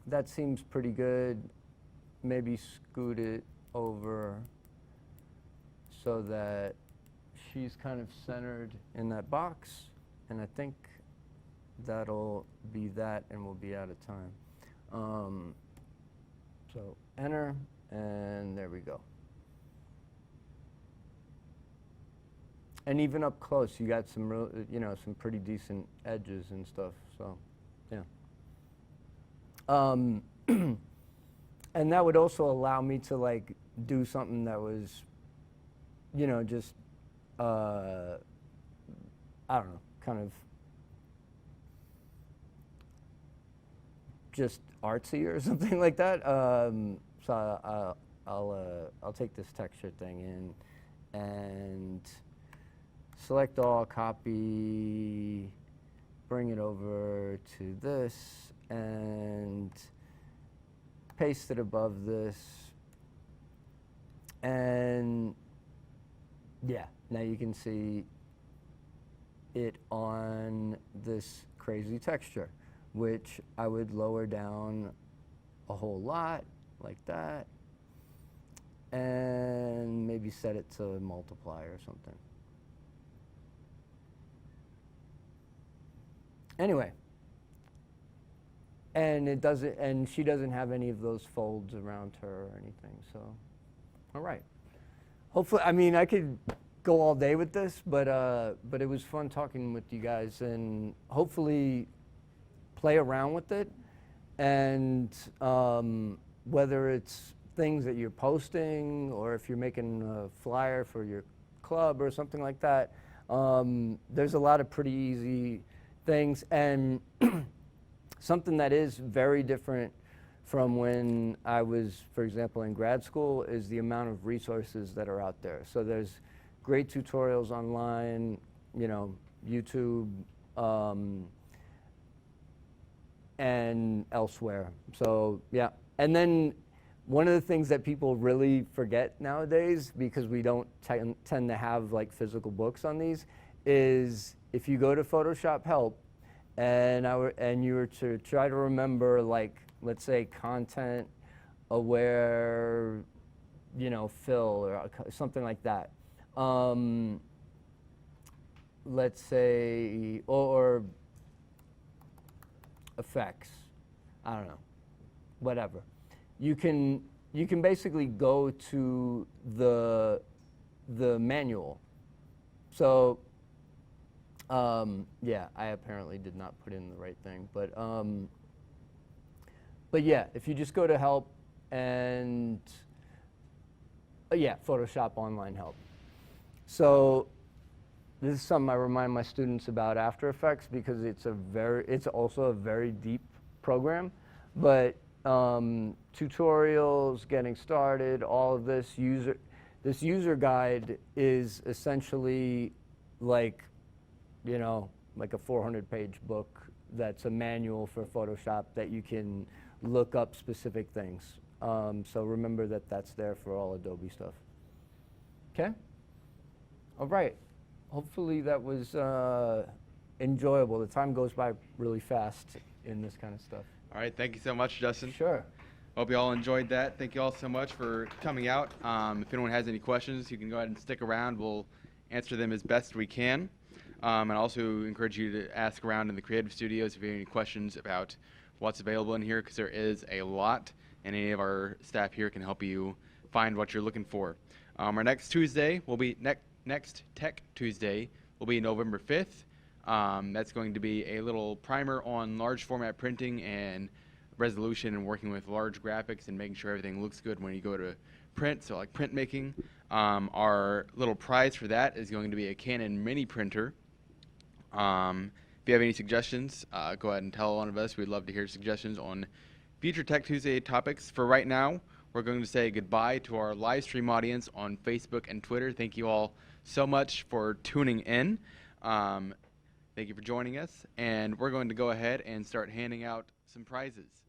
That seems pretty good. Maybe scoot it over so that she's kind of centered in that box. And I think that'll be that, and we'll be out of time. So enter, and there we go. And even up close, you got some real, you know, some pretty decent edges and stuff. So, yeah. And that would also allow me to like do something that was, you know, just I don't know, kind of just artsy or something like that. So I'll take this texture thing in and select all, copy, bring it over to this, and paste it above this. And yeah, now you can see it on this crazy texture, which I would lower down a whole lot, like that, and maybe set it to multiply or something. Anyway, and it doesn't, and she doesn't have any of those folds around her or anything, so, all right. Hopefully, I mean, I could go all day with this, but it was fun talking with you guys, and hopefully play around with it. And whether it's things that you're posting, or if you're making a flyer for your club or something like that, there's a lot of pretty easy things. And something that is very different from when I was, for example, in grad school, is the amount of resources that are out there. So there's great tutorials online, you know, YouTube, and elsewhere. So yeah, and then one of the things that people really forget nowadays, because we don't tend to have like physical books on these, is if you go to Photoshop Help and you were to try to remember, like, let's say content aware, you know, fill or something like that. Let's say, or effects, I don't know, whatever. You can basically go to the manual. So yeah, I apparently did not put in the right thing, but yeah, if you just go to help and yeah, Photoshop Online Help. So this is something I remind my students about After Effects, because it's also a very deep program, but tutorials, getting started, all of this user guide is essentially like, you know, like a 400-page book that's a manual for Photoshop that you can look up specific things. So remember that that's there for all Adobe stuff. Okay? All right. Hopefully that was enjoyable. The time goes by really fast in this kind of stuff. All right, thank you so much, Justin. Sure. Hope you all enjoyed that. Thank you all so much for coming out. If anyone has any questions, you can go ahead and stick around. We'll answer them as best we can. And I also encourage you to ask around in the creative studios if you have any questions about what's available in here, because there is a lot, and any of our staff here can help you find what you're looking for. Our next Tuesday will be next Tech Tuesday will be November 5th. That's going to be a little primer on large format printing and resolution and working with large graphics and making sure everything looks good when you go to print, so like printmaking. Our little prize for that is going to be a Canon mini printer. If you have any suggestions, go ahead and tell one of us. We'd love to hear suggestions on future Tech Tuesday topics. For right now, we're going to say goodbye to our live stream audience on Facebook and Twitter. Thank you all so much for tuning in. Thank you for joining us, and we're going to go ahead and start handing out some prizes.